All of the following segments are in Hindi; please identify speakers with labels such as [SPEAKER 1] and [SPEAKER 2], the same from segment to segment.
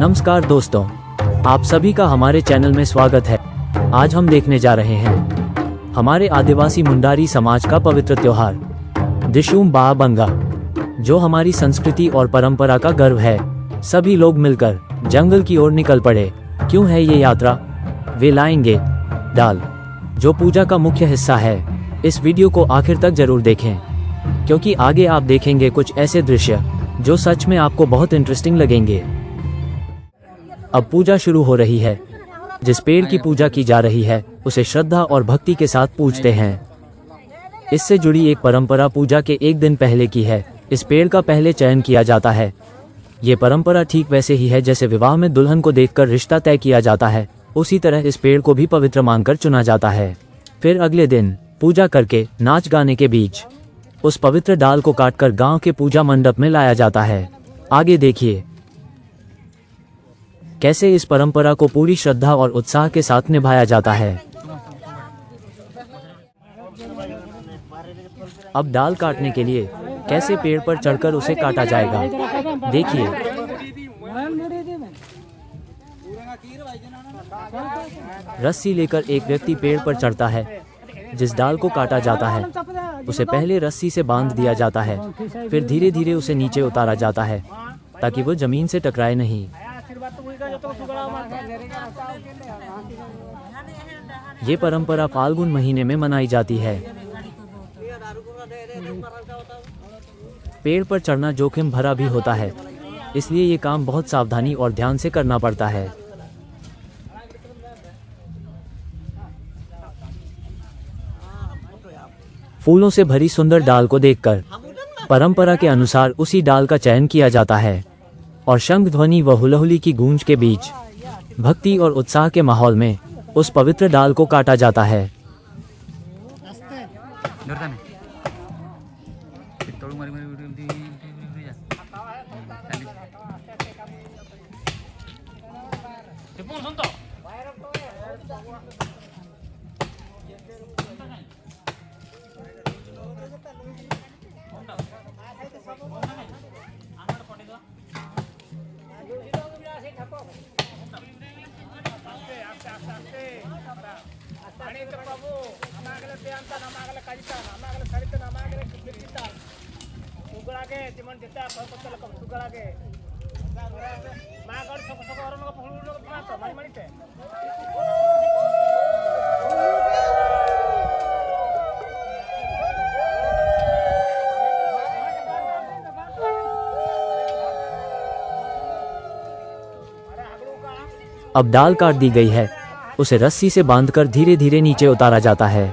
[SPEAKER 1] नमस्कार दोस्तों, आप सभी का हमारे चैनल में स्वागत है। आज हम देखने जा रहे हैं हमारे आदिवासी मुंडारी समाज का पवित्र त्योहार दिशुम बाबंगा, जो हमारी संस्कृति और परंपरा का गर्व है। सभी लोग मिलकर जंगल की ओर निकल पड़े। क्यों है ये यात्रा? वे लाएंगे डाल, जो पूजा का मुख्य हिस्सा है। इस वीडियो को आखिर तक जरूर देखें, क्योंकि आगे आप देखेंगे कुछ ऐसे दृश्य जो सच में आपको बहुत इंटरेस्टिंग लगेंगे। अब पूजा शुरू हो रही है। जिस पेड़ की पूजा की जा रही है उसे श्रद्धा और भक्ति के साथ पूजते हैं। इससे जुड़ी एक परंपरा पूजा के एक दिन पहले की है। इस पेड़ का पहले चयन किया जाता है। ये परंपरा ठीक वैसे ही है जैसे विवाह में दुल्हन को देखकर रिश्ता तय किया जाता है, उसी तरह इस पेड़ को भी पवित्र मानकर चुना जाता है। फिर अगले दिन पूजा करके नाच गाने के बीच उस पवित्र डाल को काटकर गांव के पूजा मंडप में लाया जाता है। आगे देखिए कैसे इस परंपरा को पूरी श्रद्धा और उत्साह के साथ निभाया जाता है। अब डाल काटने के लिए कैसे पेड़ पर चढ़कर उसे काटा जाएगा, देखिए। रस्सी लेकर एक व्यक्ति पेड़ पर चढ़ता है। जिस डाल को काटा जाता है उसे पहले रस्सी से बांध दिया जाता है, फिर धीरे धीरे उसे नीचे उतारा जाता है ताकि वो जमीन से टकराए नहीं। ये परंपरा फाल्गुन महीने में मनाई जाती है। पेड़ पर चढ़ना जोखिम भरा भी होता है, इसलिए ये काम बहुत सावधानी और ध्यान से करना पड़ता है। फूलों से भरी सुंदर डाल को देखकर परंपरा के अनुसार उसी डाल का चयन किया जाता है और शंख ध्वनि व हुलहुली की गूंज के बीच भक्ति और उत्साह के माहौल में उस पवित्र डाल को काटा जाता है। अब डाल काट दी गई है, उसे रस्सी से बांधकर धीरे धीरे नीचे उतारा जाता है।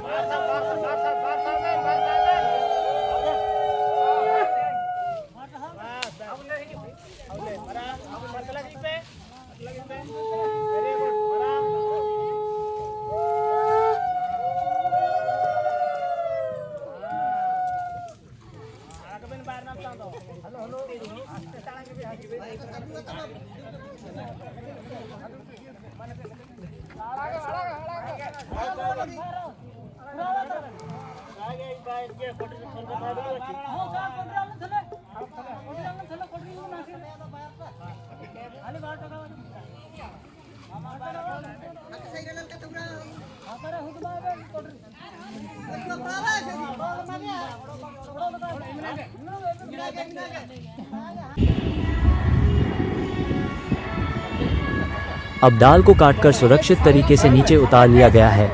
[SPEAKER 1] अब डाल को काटकर सुरक्षित तरीके से नीचे उतार लिया गया है।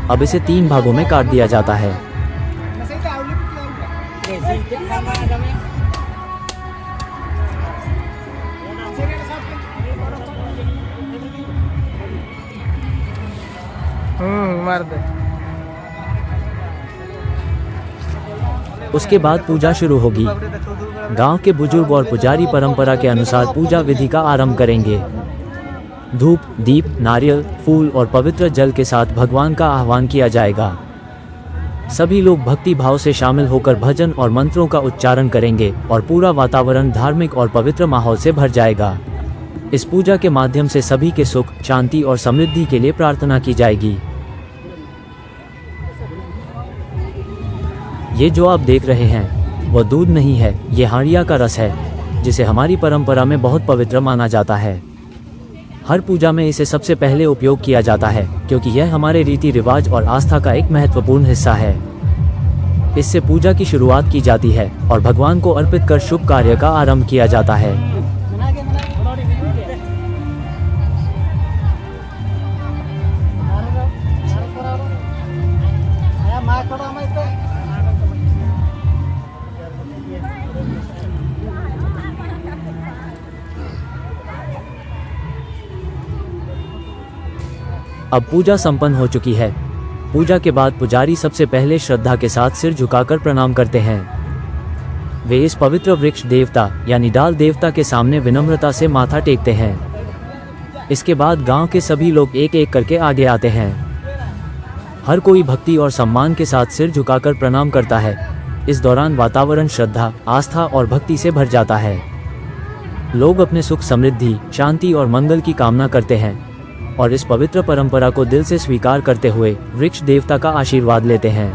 [SPEAKER 1] अब इसे 3 भागों में काट दिया जाता है। उसके बाद पूजा शुरू होगी। गांव के बुजुर्ग और पुजारी परंपरा के अनुसार पूजा विधि का आरंभ करेंगे। धूप, दीप, नारियल, फूल और पवित्र जल के साथ भगवान का आह्वान किया जाएगा। सभी लोग भक्ति भाव से शामिल होकर भजन और मंत्रों का उच्चारण करेंगे और पूरा वातावरण धार्मिक और पवित्र माहौल से भर जाएगा। इस पूजा के माध्यम से सभी के सुख, शांति और समृद्धि के लिए प्रार्थना की जाएगी। ये जो आप देख रहे हैं वो दूध नहीं है, ये हाड़िया का रस है, जिसे हमारी परंपरा में बहुत पवित्र माना जाता है। हर पूजा में इसे सबसे पहले उपयोग किया जाता है क्योंकि यह हमारे रीति रिवाज और आस्था का एक महत्वपूर्ण हिस्सा है। इससे पूजा की शुरुआत की जाती है और भगवान को अर्पित कर शुभ कार्य का आरंभ किया जाता है। अब पूजा संपन्न हो चुकी है। पूजा के बाद पुजारी सबसे पहले श्रद्धा के साथ सिर झुकाकर प्रणाम करते हैं। वे इस पवित्र वृक्ष देवता यानी डाल देवता के सामने विनम्रता से माथा टेकते हैं। इसके बाद गांव के सभी लोग एक एक करके आगे आते हैं। हर कोई भक्ति और सम्मान के साथ सिर झुकाकर प्रणाम करता है। इस दौरान वातावरण श्रद्धा, आस्था और भक्ति से भर जाता है। लोग अपने सुख, समृद्धि, शांति और मंगल की कामना करते हैं और इस पवित्र परंपरा को दिल से स्वीकार करते हुए वृक्ष देवता का आशीर्वाद लेते हैं।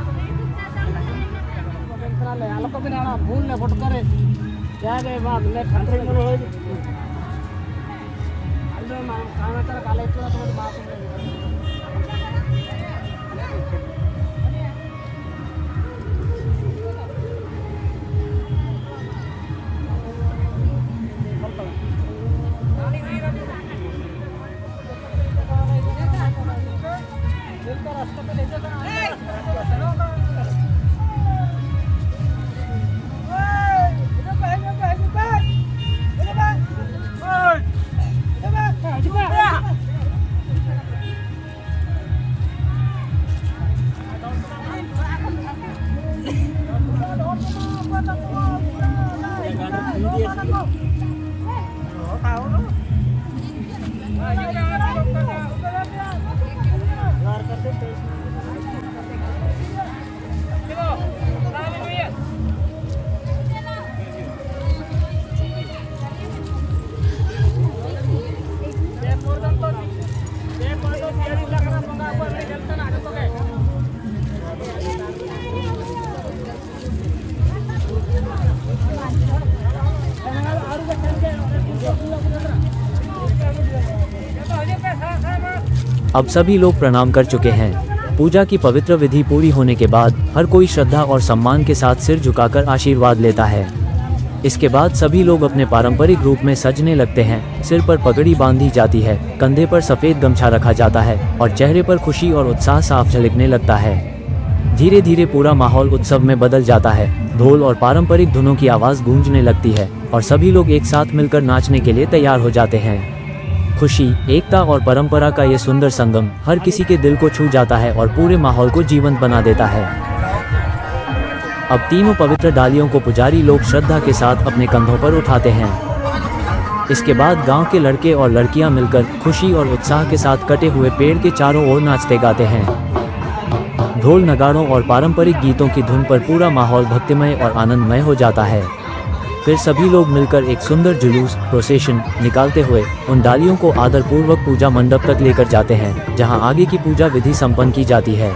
[SPEAKER 1] अब सभी लोग प्रणाम कर चुके हैं। पूजा की पवित्र विधि पूरी होने के बाद हर कोई श्रद्धा और सम्मान के साथ सिर झुकाकर आशीर्वाद लेता है। इसके बाद सभी लोग अपने पारंपरिक रूप में सजने लगते हैं। सिर पर पगड़ी बांधी जाती है, कंधे पर सफेद गमछा रखा जाता है और चेहरे पर खुशी और उत्साह साफ झलकने लगता है। धीरे धीरे पूरा माहौल उत्सव में बदल जाता है। ढोल और पारंपरिक धुनों की आवाज़ गूंजने लगती है और सभी लोग एक साथ मिलकर नाचने के लिए तैयार हो जाते हैं। खुशी, एकता और परंपरा का ये सुंदर संगम हर किसी के दिल को छू जाता है और पूरे माहौल को जीवंत बना देता है। अब तीनों पवित्र डालियों को पुजारी लोग श्रद्धा के साथ अपने कंधों पर उठाते हैं। इसके बाद गांव के लड़के और लड़कियां मिलकर खुशी और उत्साह के साथ कटे हुए पेड़ के चारों ओर नाचते गाते हैं। ढोल, नगाड़ों और पारंपरिक गीतों की धुन पर पूरा माहौल भक्तिमय और आनंदमय हो जाता है। फिर सभी लोग मिलकर एक सुंदर जुलूस, प्रोसेशन निकालते हुए उन डालियों को आदरपूर्वक पूजा मंडप तक लेकर जाते हैं, जहां आगे की पूजा विधि संपन्न की जाती है।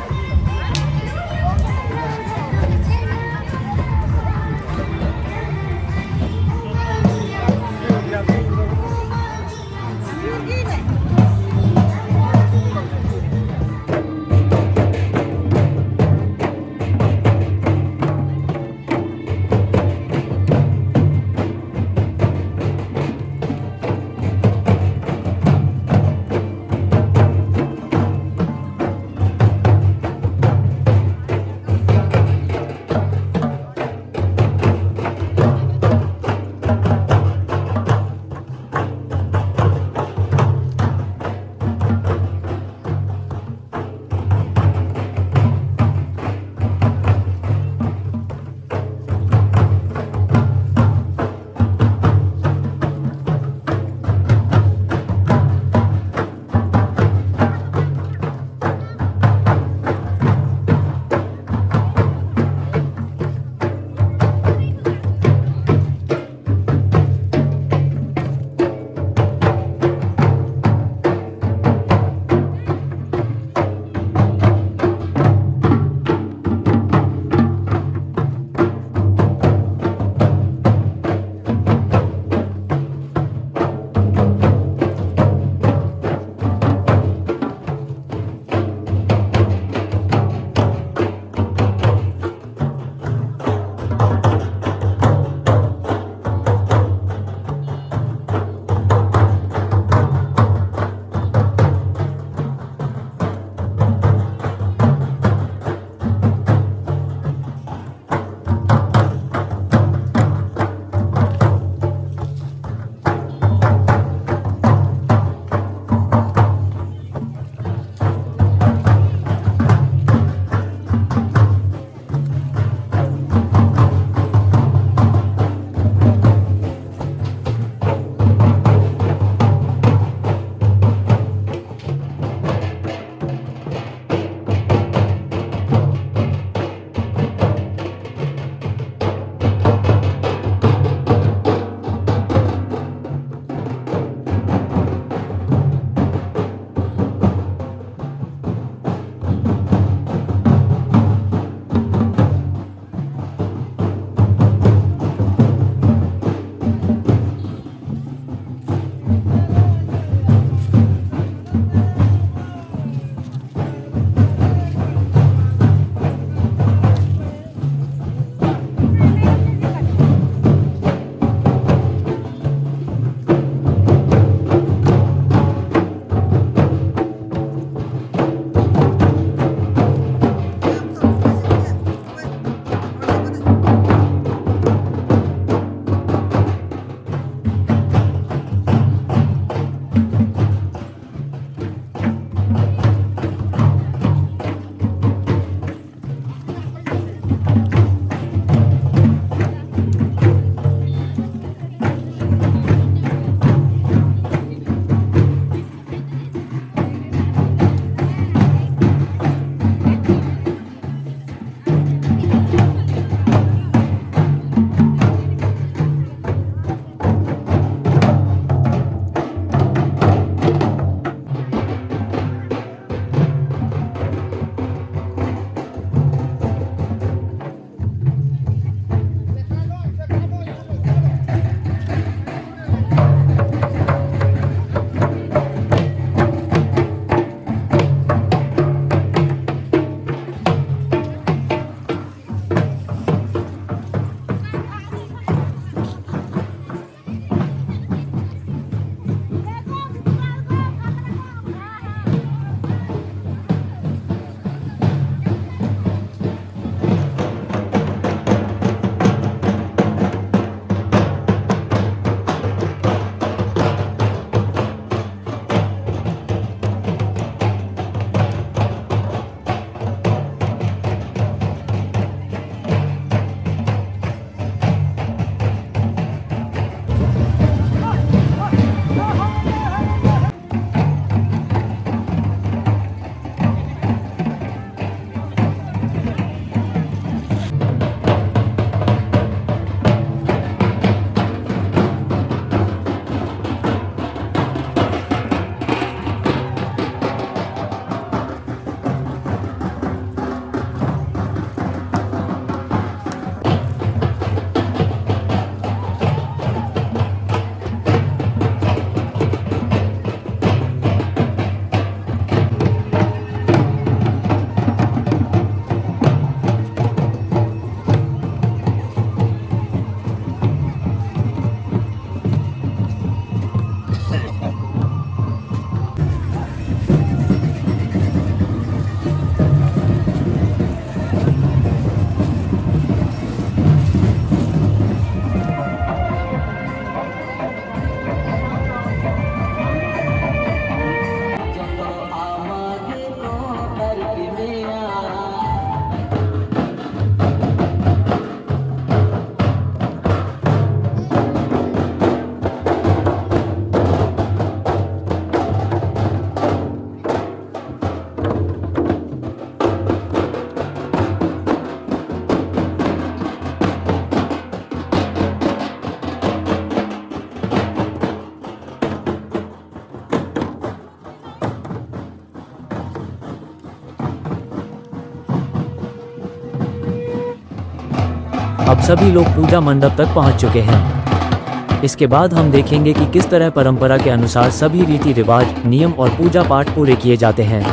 [SPEAKER 1] सभी लोग पूजा मंडप तक पहुंच चुके हैं। इसके बाद हम देखेंगे कि किस तरह परंपरा के अनुसार सभी रीति रिवाज, नियम और पूजा पाठ पूरे किए जाते हैं।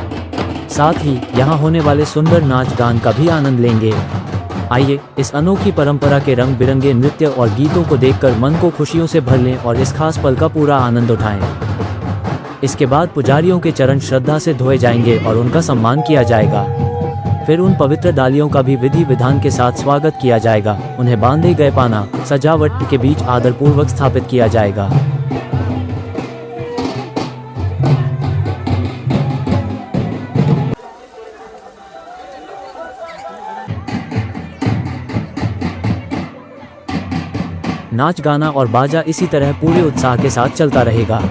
[SPEAKER 1] साथ ही यहाँ होने वाले सुंदर नाच गान का भी आनंद लेंगे। आइए इस अनोखी परंपरा के रंग बिरंगे नृत्य और गीतों को देखकर मन को खुशियों से भर लें और इस खास पल का पूरा आनंद उठाएं। इसके बाद पुजारियों के चरण श्रद्धा से धोए जाएंगे और उनका सम्मान किया जाएगा। फिर उन पवित्र डालियों का भी विधि विधान के साथ स्वागत किया जाएगा। उन्हें बांधे गए पाना सजावट के बीच आदरपूर्वक स्थापित किया जाएगा। नाच गाना और बाजा इसी तरह पूरे उत्साह के साथ चलता रहेगा।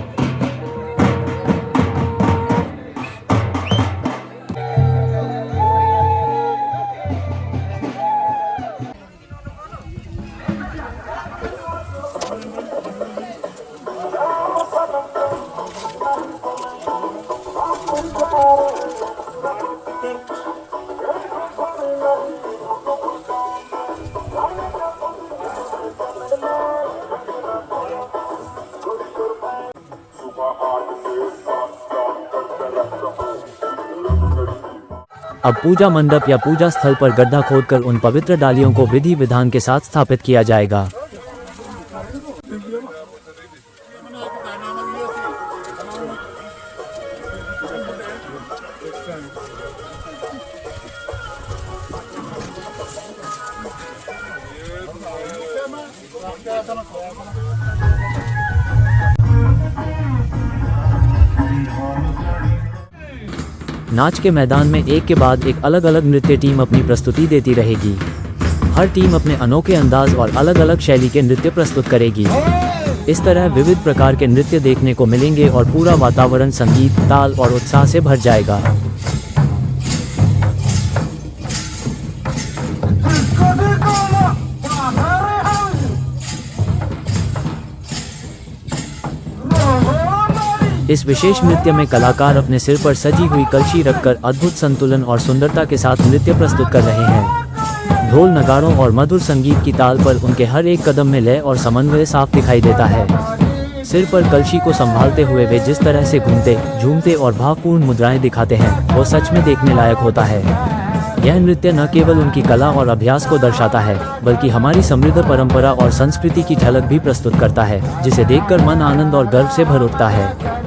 [SPEAKER 1] अब पूजा मंडप या पूजा स्थल पर गड्ढा खोदकर उन पवित्र डालियों को विधि विधान के साथ स्थापित किया जाएगा। नाच के मैदान में एक के बाद एक अलग अलग नृत्य टीम अपनी प्रस्तुति देती रहेगी। हर टीम अपने अनोखे अंदाज और अलग अलग शैली के नृत्य प्रस्तुत करेगी। इस तरह विविध प्रकार के नृत्य देखने को मिलेंगे और पूरा वातावरण संगीत, ताल और उत्साह से भर जाएगा। इस विशेष नृत्य में कलाकार अपने सिर पर सजी हुई कलशी रखकर अद्भुत संतुलन और सुंदरता के साथ नृत्य प्रस्तुत कर रहे हैं। ढोल, नगाड़ों और मधुर संगीत की ताल पर उनके हर एक कदम में लय और समन्वय साफ दिखाई देता है। सिर पर कलशी को संभालते हुए वे जिस तरह से घूमते, झूमते और भावपूर्ण मुद्राएं दिखाते हैं, वो सच में देखने लायक होता है। यह नृत्य न केवल उनकी कला और अभ्यास को दर्शाता है, बल्कि हमारी समृद्ध परंपरा और संस्कृति की झलक भी प्रस्तुत करता है, जिसे देखकर मन आनंद और गर्व से भर उठता है।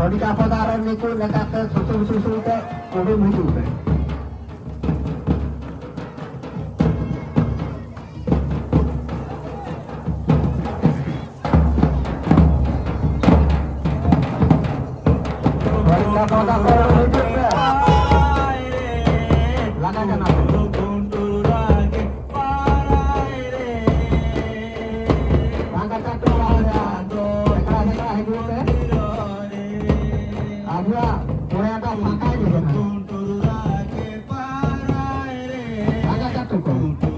[SPEAKER 2] Monika Podara niku nekake susul-susul ke kudu muncul teh. Monika Podara muncul ke. Lagakan apa? Langkah satu lawannya. Ekra hidup teh. Agua, boleh ada pakai juga. Agak satu kok.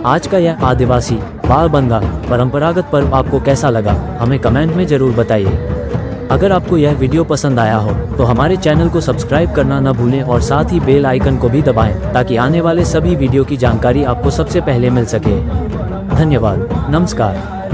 [SPEAKER 1] आज का यह आदिवासी बाल बंगा परंपरागत पर्व आपको कैसा लगा, हमें कमेंट में जरूर बताइए। अगर आपको यह वीडियो पसंद आया हो तो हमारे चैनल को सब्सक्राइब करना न भूलें और साथ ही बेल आइकन को भी दबाएं ताकि आने वाले सभी वीडियो की जानकारी आपको सबसे पहले मिल सके। धन्यवाद, नमस्कार।